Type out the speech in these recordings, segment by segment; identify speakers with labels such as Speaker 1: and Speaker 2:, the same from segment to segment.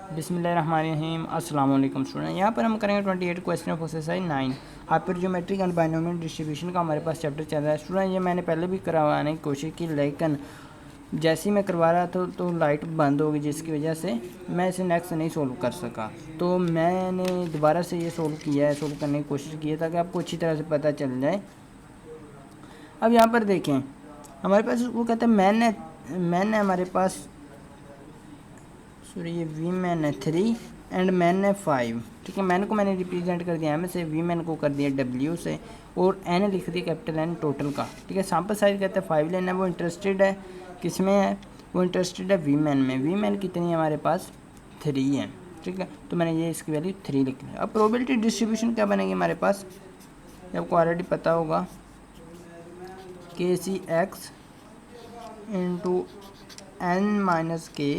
Speaker 1: बिस्मिल्लाहिर्रहमानिर्रहीम। अस्सलाम वालेकुम स्टूडेंट। यहाँ पर हम करेंगे 28 question of exercise 9 hyper geometric and binomial distribution का हमारे पास चैप्टर चल रहा है। स्टूडेंट ये मैंने पहले भी करवाने की कोशिश की, लेकिन जैसे ही मैं करवा रहा था तो लाइट बंद हो गई, जिसकी वजह से मैं इसे नेक्स्ट नहीं सोल्व कर सका। तो मैंने दोबारा से ये सोल्व किया है, सोल्व करने की कोशिश की है ताकि आपको अच्छी तरह से पता चल जाए। अब यहाँ पर देखें, हमारे पास वो कहते हैं मैन है हमारे पास, सॉरी ये वी मैन है 3 एंड मैन है 5। ठीक है, मैन को मैंने रिप्रेजेंट कर दिया एम से, वी मैन को कर दिया डब्ल्यू से, और एन लिख दिया कैपिटल एन टोटल का। ठीक है, सैंपल साइज कहते हैं 5 लेना है। वो इंटरेस्टेड है किस में है? वो इंटरेस्टेड है वी मैन में। वी मैन कितनी है हमारे पास? 3 है। ठीक है, तो मैंने ये इसकी वैल्यू 3 लिख ली। अब प्रोबेबिलिटी डिस्ट्रीब्यूशन क्या बनेगी हमारे पास? आपको ऑलरेडी पता होगा, के C x into n minus k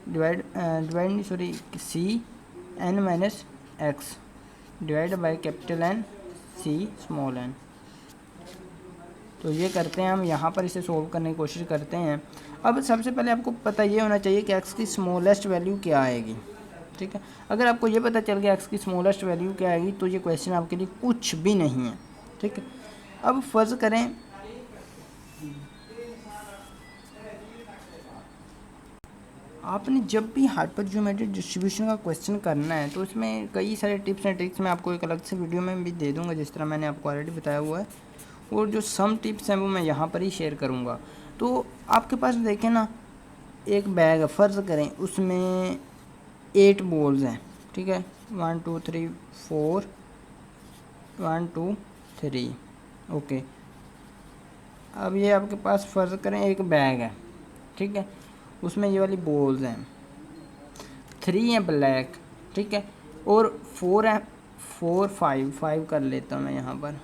Speaker 1: divide sorry C n minus x divide by capital N C small n. तो ये करते हैं हम, यहाँ पर इसे सोल्व करने की कोशिश करते हैं। अब सबसे पहले आपको पता ये होना चाहिए कि एक्स की स्मॉलेस्ट वैल्यू क्या आएगी। ठीक है, अगर आपको ये पता चल गया एक्स की स्मॉलेस्ट वैल्यू क्या आएगी तो ये क्वेश्चन आपके लिए कुछ भी नहीं है। ठीक है, अब फर्ज करें आपने जब भी हाइपर ज्योमेट्रिक डिस्ट्रीब्यूशन का क्वेश्चन करना है तो इसमें कई सारे टिप्स एंड ट्रिक्स मैं आपको एक अलग से वीडियो में भी दे दूंगा, जिस तरह मैंने आपको ऑलरेडी बताया हुआ है। और जो सम टिप्स हैं वो मैं यहाँ पर ही शेयर करूँगा। तो आपके पास देखें ना, एक बैग है, फ़र्ज़ करें उसमें 8 बॉल्स हैं। ठीक है, 1 2 3 4 1 2 3 ओके। अब ये आपके पास फ़र्ज़ करें एक बैग है। ठीक है, उसमें ये वाली बॉल्स हैं, 3 हैं ब्लैक। ठीक है, और 4 हैं, 4 5 कर लेता हूँ मैं यहाँ पर।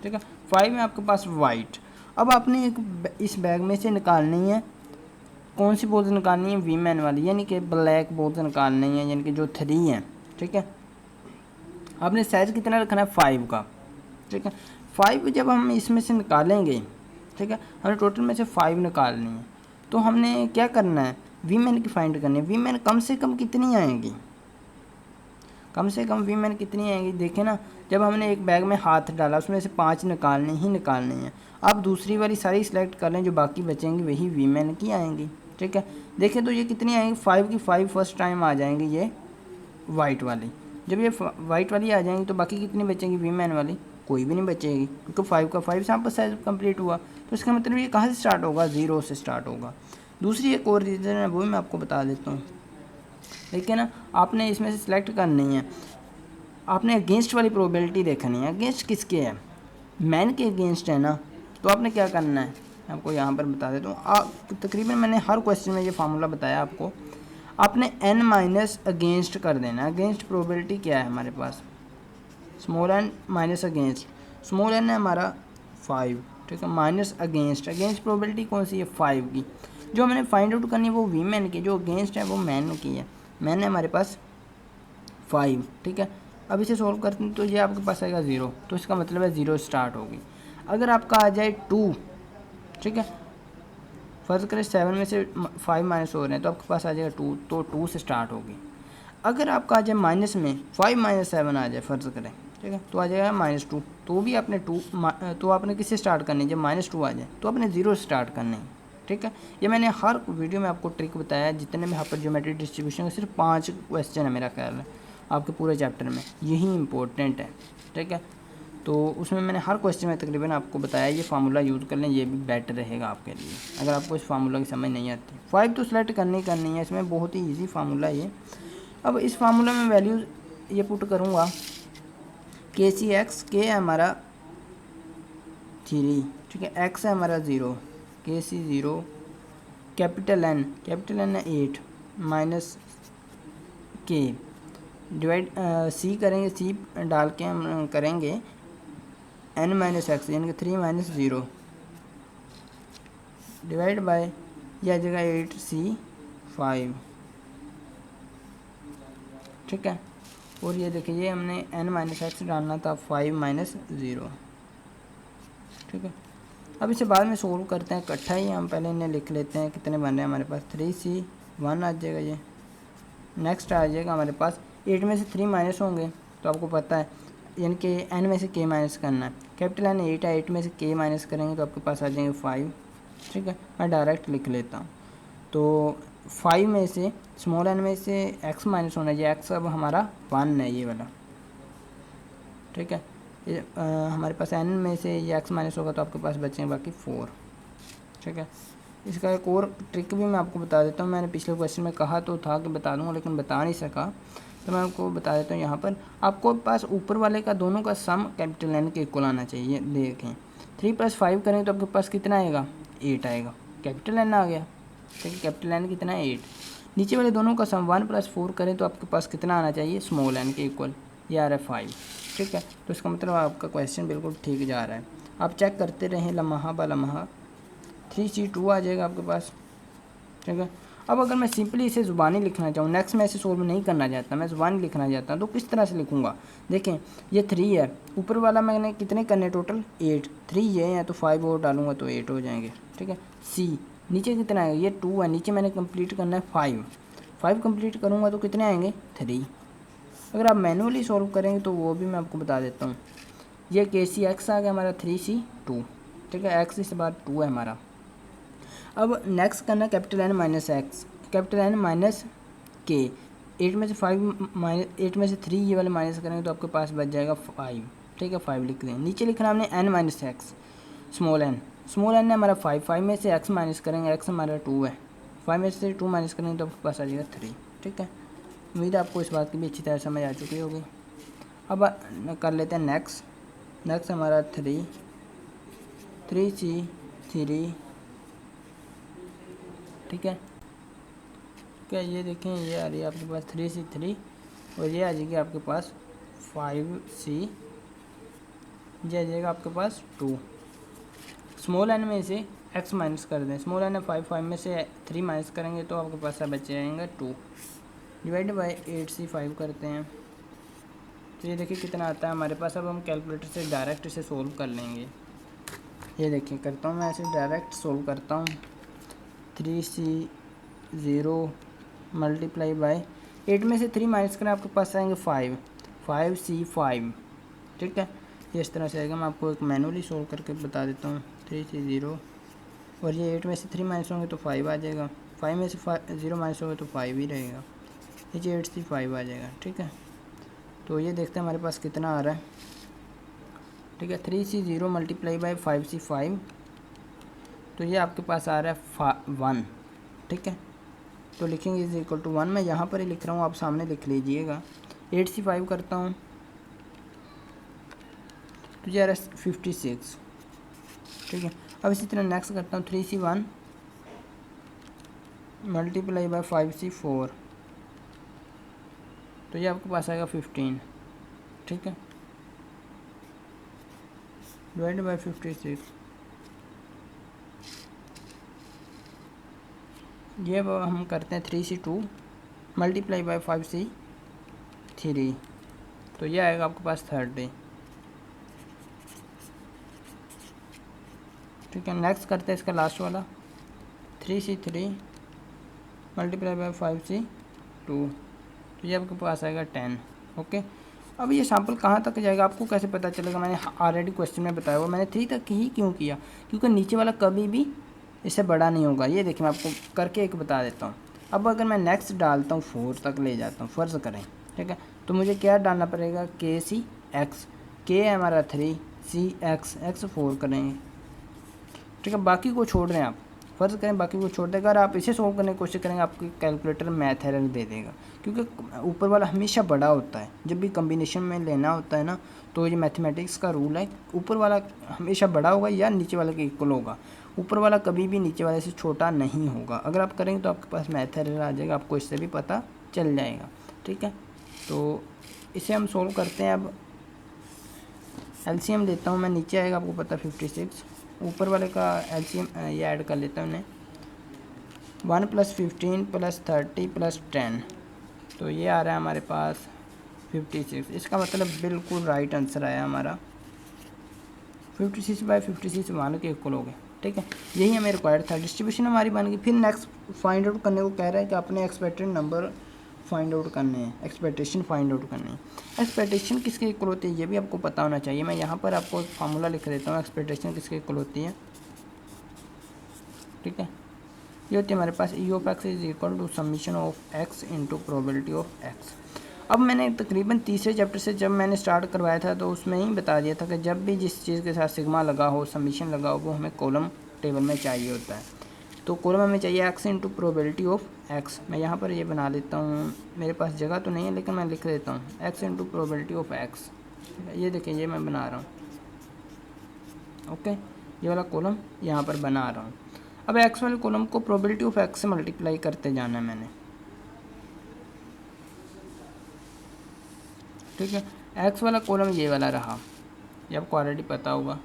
Speaker 1: ठीक है, 5 है आपके पास वाइट। अब आपने इस बैग में से निकालनी है, कौन सी बॉल्स निकालनी है? वी मैन वाली, यानी कि ब्लैक बॉल्स निकालनी है, यानी कि जो 3 हैं। ठीक है, आपने साइज़ कितना रखना है? 5 का। ठीक है, 5 जब हम इसमें से निकालेंगे, ठीक है, हमें टोटल में से 5 निकालनी है, तो हमने क्या करना है? वी मैन की फाइंड करनी है। वी मैन कम से कम कितनी आएंगी? कम से कम वी मैन कितनी आएंगी? देखें ना, जब हमने एक बैग में हाथ डाला उसमें से 5 निकालने ही निकालने हैं। आप दूसरी वाली सारी सिलेक्ट कर लें, जो बाकी बचेंगी वही वी मैन की आएंगी। ठीक है, देखें तो ये कितनी आएंगी? 5 की 5 फर्स्ट टाइम आ जाएंगी, ये वाइट वाली। जब ये वाइट वाली आ जाएंगी तो बाकी कितनी बचेंगी? वी मैन वाली कोई भी नहीं बचेगी, क्योंकि 5 का 5 सैंपल साइज कंप्लीट हुआ। तो इसका मतलब ये कहाँ से स्टार्ट होगा? 0 से स्टार्ट होगा। दूसरी एक और रीज़न है, वो भी मैं आपको बता देता हूँ। लेकिन ना, आपने इसमें से सिलेक्ट करनी है, आपने अगेंस्ट वाली प्रोबेबिलिटी देखनी है। अगेंस्ट किसके है? मैन के अगेंस्ट है ना। तो आपने क्या करना है, आपको यहाँ पर बता देता हूँ। तकरीबन मैंने हर क्वेश्चन में ये फार्मूला बताया आपको। आपने एन माइनस अगेंस्ट कर देना है। अगेंस्ट प्रोबेबिलिटी क्या है हमारे पास? Small n minus against, small n है हमारा 5। ठीक है, माइनस अगेंस्ट, अगेंस्ट प्रोबेबिलिटी कौन सी है? 5 की। जो हमने फाइंड आउट करनी है वो वी मैन की, जो अगेंस्ट है वो मैन की है। मैन है हमारे पास 5। ठीक है, अब इसे सोल्व करते हैं तो ये आपके पास आएगा 0, तो इसका मतलब है 0 स्टार्ट होगी। अगर आपका आ जाए 2, ठीक है, फर्ज करें 7 में से 5 माइनस हो रहे हैं तो आपके पास आ जाएगा 2, तो 2 से स्टार्ट होगी। अगर आपका आ जाए माइनस में 5 माइनस 7 आ जाए, फ़र्ज़ करें, ठीक है, तो आ जाएगा -2। तो भी आपने तो आपने किससे स्टार्ट करनी है? जब -2 आ जाए तो आपने 0 स्टार्ट करनी है। ठीक है, ये मैंने हर वीडियो में आपको ट्रिक बताया है। जितने भी हाइपर ज्योमेट्रिक डिस्ट्रीब्यूशन, सिर्फ 5 क्वेश्चन है मेरा ख्याल है आपके पूरे चैप्टर में, यही इंपॉर्टेंट है। ठीक है, तो उसमें मैंने हर क्वेश्चन में तकरीबन आपको बताया ये फार्मूला यूज़ कर लें, ये भी बेटर रहेगा आपके लिए अगर आपको इस फार्मूला की समझ नहीं आती। 5 तो सेलेक्ट करनी है, इसमें बहुत ही ईजी फार्मूला है ये। अब इस फार्मूला में वैल्यू ये पुट करूँगा, के सी एक्स, के है हमारा 3, ठीक है, एक्स है हमारा 0, के सी 0, कैपिटल एन है 8 माइनस के डिवाइड सी करेंगे, सी डाल के हम करेंगे एन माइनस एक्स, यानी कि 3 माइनस 0 डिवाइड बाय यह आ जाएगा 8 सी 5। ठीक है, और ये देखिए ये हमने n माइनस एक्स डालना था, 5 माइनस 0। ठीक है, अब इसे बाद में सोल्व करते हैं इकट्ठा ही। हम पहले इन्हें लिख लेते हैं, कितने बन रहे हैं हमारे पास? 3C1 आ जाएगा ये, नेक्स्ट आ जाएगा हमारे पास 8 में से 3 माइनस होंगे तो आपको पता है, यानी कि n में से k माइनस करना है। कैपिटल N 8 है, 8 में से k माइनस करेंगे तो आपके पास आ जाएंगे 5। ठीक है, मैं डायरेक्ट लिख लेता हूँ। तो 5 में से स्मॉल n में से x माइनस होना चाहिए, x अब हमारा 1 है ये वाला। ठीक है, ये हमारे पास n में से ये x माइनस होगा तो आपके पास बचेंगे बाकी 4। ठीक है, इसका एक और ट्रिक भी मैं आपको बता देता हूँ। मैंने पिछले क्वेश्चन में कहा तो था कि बता दूंगा लेकिन बता नहीं सका, तो मैं आपको बता देता हूँ। यहाँ पर आपको पास ऊपर वाले का दोनों का सम कैपिटल N के इक्वल आना चाहिए। देखें 3 + 5 करें तो आपके पास कितना आएगा, 8 आएगा, कैपिटल N आ गया। ठीक है, कैपिटल N कितना है 8। नीचे वाले दोनों का सम 1 + 4 करें तो आपके पास कितना आना चाहिए, स्मॉल n के इक्वल, ये आ रहा है 5। ठीक है, तो इसका मतलब आपका क्वेश्चन बिल्कुल ठीक जा रहा है। आप चेक करते रहें लम्हा ब लम्हा। 3C2 आ जाएगा आपके पास। ठीक है, अब अगर मैं सिंपली इसे ज़ुबानी लिखना चाहूँ, नेक्स्ट में इसे सोल्व नहीं करना चाहता, मैं ज़ुबानी लिखना चाहता हूँ, तो किस तरह से लिखूँगा। देखें ये 3 है, ऊपर वाला मैंने कितने करने टोटल 8, 3 ये हैं तो 5 और डालूंगा तो 8 हो जाएंगे। ठीक है, C नीचे कितना आएगा, ये 2 है, नीचे मैंने कंप्लीट करना है 5 कंप्लीट करूँगा तो कितने आएंगे 3। अगर आप मैनुअली सॉल्व करेंगे तो वो भी मैं आपको बता देता हूँ। ये KCX आ गया हमारा 3C2। ठीक है, x इस बार 2 है हमारा। अब नेक्स्ट करना capital N minus x, capital N minus के। 8 में से 5 माइनस 8 में से 3 ये वाले माइनस करेंगे तो आपके पास बच जाएगा 5। ठीक है, 5 लिख दें। नीचे लिखना हमने N minus x, small n है हमारा 5 में से x माइनस करेंगे, x हमारा 2 है, 5 में से 2 माइनस करेंगे तो आपके पास आ जाएगा 3। ठीक है, उम्मीद है आपको इस बात की भी अच्छी तरह समझ आ चुकी होगी। अब कर लेते हैं नेक्स्ट हमारा 3C3। ठीक है, क्या ये देखें, ये आ रही है आपके पास 3C3 और ये आ जाएगी आपके पास 5C, ये आ जाएगा आपके पास 2। स्मॉल n में से x माइनस कर दें, स्मॉल n है 5 में से 3 माइनस करेंगे तो आपके पास बच जाएंगे 2, डिवाइड बाई 8C5 करते हैं तो ये देखिए कितना आता है हमारे पास। अब हम कैलकुलेटर से डायरेक्ट इसे सोल्व कर लेंगे। ये देखिए करता हूँ मैं इसे डायरेक्ट सोल्व करता हूँ। 3C0 मल्टीप्लाई बाय 8 में से 3 माइनस करें आपके पास आएंगे 5C5। ठीक है, ये इस तरह से आएगा। मैं आपको एक मैनुअली सोल्व करके बता देता हूँ। 3C0 और ये 8 में से 3 माइनस होंगे तो 5 आ जाएगा, 5 में से 0 माइनस होगा तो 5 ही रहेगा, ये 8C5 आ जाएगा। ठीक है, तो ये देखते हैं हमारे पास कितना आ रहा है। ठीक है, 3C0 मल्टीप्लाई बाई 5C5 तो ये आपके पास आ रहा है 1। ठीक है, तो लिखेंगे इज इक्वल टू 1। मैं यहाँ पर ही लिख रहा हूँ, आप सामने लिख लीजिएगा। 8C5 करता हूँ तो ये आ रहा है 56। ठीक है, अब इसी तरह नेक्स्ट करता हूँ 3C1 मल्टीप्लाई बाई 5C4 तो ये आपके पास आएगा 15। ठीक है, डिवाइड बाई 56, ये हम करते हैं 3C2 मल्टीप्लाई बाई 5C3 तो ये आएगा आपके पास 30। ठीक है, नेक्स्ट करते हैं इसका लास्ट वाला 3C3 मल्टीप्लाई बाई 5C2 तो ये आपके पास आएगा 10। ओके, अब ये सैम्पल कहाँ तक जाएगा आपको कैसे पता चलेगा। मैंने ऑलरेडी क्वेश्चन में बताया हुआ, मैंने 3 तक ही क्यों किया, क्योंकि नीचे वाला कभी भी इससे बड़ा नहीं होगा। ये देखिए मैं आपको करके एक बता देता हूँ। अब अगर मैं नेक्स्ट डालता हूँ 4 तक ले जाता हूँ, फ़र्ज़ करें। ठीक है, तो मुझे क्या डालना पड़ेगा, KCX, K है हमारा 3, CX, X 4 करेंगे। ठीक है, बाकी को छोड़ दें आप, फ़र्ज़ करें बाकी को छोड़ दें। अगर आप इसे सोल्व करने की कोशिश करेंगे आपकी कैलकुलेटर मैथ एरर दे देगा, क्योंकि ऊपर वाला हमेशा बड़ा होता है। जब भी कम्बिनेशन में लेना होता है ना, तो ये मैथमेटिक्स का रूल है, ऊपर वाला हमेशा बड़ा होगा या नीचे वाले के इक्वल होगा। ऊपर वाला कभी भी नीचे वाले से छोटा नहीं होगा। अगर आप करेंगे तो आपके पास मैथ एरर आ जाएगा, आपको इससे भी पता चल जाएगा। ठीक है, तो इसे हम सोल्व करते हैं। अब LCM लेता हूँ मैं, नीचे आएगा आपको पता 56, ऊपर वाले का LCM ये ऐड कर लेता हूँ उन्हें, 1 + 15 + 30 + 10 तो ये आ रहा है हमारे पास 56। इसका मतलब बिल्कुल राइट आंसर आया हमारा, 56/56 1 के इक्वल हो गए। ठीक है, यही हमें रिक्वायर्ड था। डिस्ट्रीब्यूशन हमारी बन गई। फिर नेक्स्ट फाइंड आउट करने को कह रहा है कि अपने एक्सपेक्टेड नंबर फाइंड आउट करने हैं, एक्सपेक्टेशन फाइंड आउट करने हैं। एक्सपेक्टेशन किसके इक्वल होती है ये भी आपको पता होना चाहिए। मैं यहाँ पर आपको एक फार्मूला लिख देता हूँ, एक्सपेक्टेशन किसके इक्वल होती है, ठीक है। ये होती है हमारे पास E of x is equal to summation of x into probability of x. अब मैंने तकरीबन तीसरे चैप्टर से जब मैंने स्टार्ट करवाया था तो उसमें ही बता दिया था कि जब भी जिस चीज़ के साथ सिग्मा लगा हो, समीशन लगा हो, वो हमें कॉलम टेबल में चाहिए होता है। तो कॉलम हमें चाहिए x into probability of x. मैं यहाँ पर ये बना लेता हूँ, मेरे पास जगह तो नहीं है लेकिन मैं लिख देता हूँ x into probability of x. ये देखिए ये मैं बना रहा हूँ, ओके। ये वाला कॉलम यहाँ पर बना रहा हूँ। अब एक्स वाले कॉलम को प्रोबेबिलिटी ऑफ एक्स से मल्टीप्लाई करते जाना है मैंने, ठीक है। एक्स वाला कॉलम ये वाला रहा, ये आपको ऑलरेडी पता होगा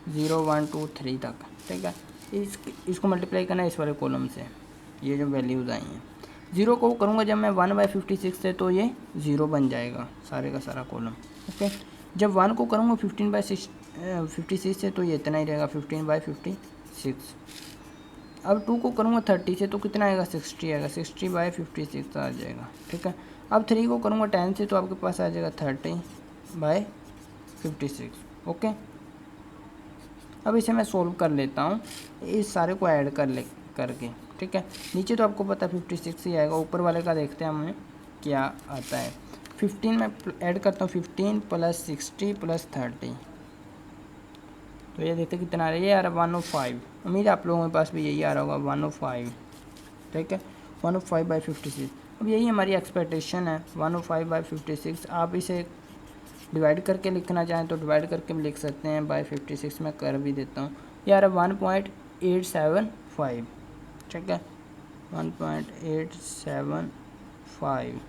Speaker 1: 0 1 2 3 तक, ठीक है। इसको मल्टीप्लाई करना है इस वाले कॉलम से, ये जो वैल्यूज़ आई हैं। 0 को करूँगा जब मैं 1/56 से तो ये 0 बन जाएगा सारे का सारा कॉलम, ओके। जब 1 को करूँगा 15/56 से तो ये इतना ही रहेगा 15/56। अब 2 को करूँगा 30 से तो कितना आएगा 60 आएगा, 60/56 आ जाएगा, ठीक है। अब 3 को करूँगा 10 से तो आपके पास आ जाएगा 30/56, ओके। अब इसे मैं सोल्व कर लेता हूँ, इस सारे को ऐड करके, ठीक है। नीचे तो आपको पता है 56 ही आएगा, ऊपर वाले का देखते हैं हमें क्या आता है। 15 में ऐड करता हूँ, 15 + 60 + 30, तो ये देखते कितना आ रहा है, ये आ रहा है 105। उम्मीद है आप लोगों के पास भी यही आ रहा होगा 105, ठीक है। 105/56। अब यही हमारी एक्सपेक्टेशन है 105/56। आप इसे डिवाइड करके लिखना चाहें तो डिवाइड करके भी लिख सकते हैं, /56 मैं कर भी देता हूँ। ये आ रहा है 1.875, ठीक है, 1.875।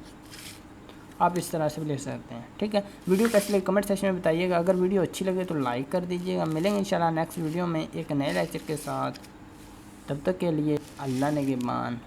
Speaker 1: आप इस तरह से भी ले सकते हैं, ठीक है। वीडियो कैसे लगे कमेंट सेक्शन में बताइएगा। अगर वीडियो अच्छी लगे तो लाइक कर दीजिएगा। मिलेंगे इंशाल्लाह नेक्स्ट वीडियो में एक नए लेक्चर के साथ। तब तक के लिए अल्लाह निगहबान।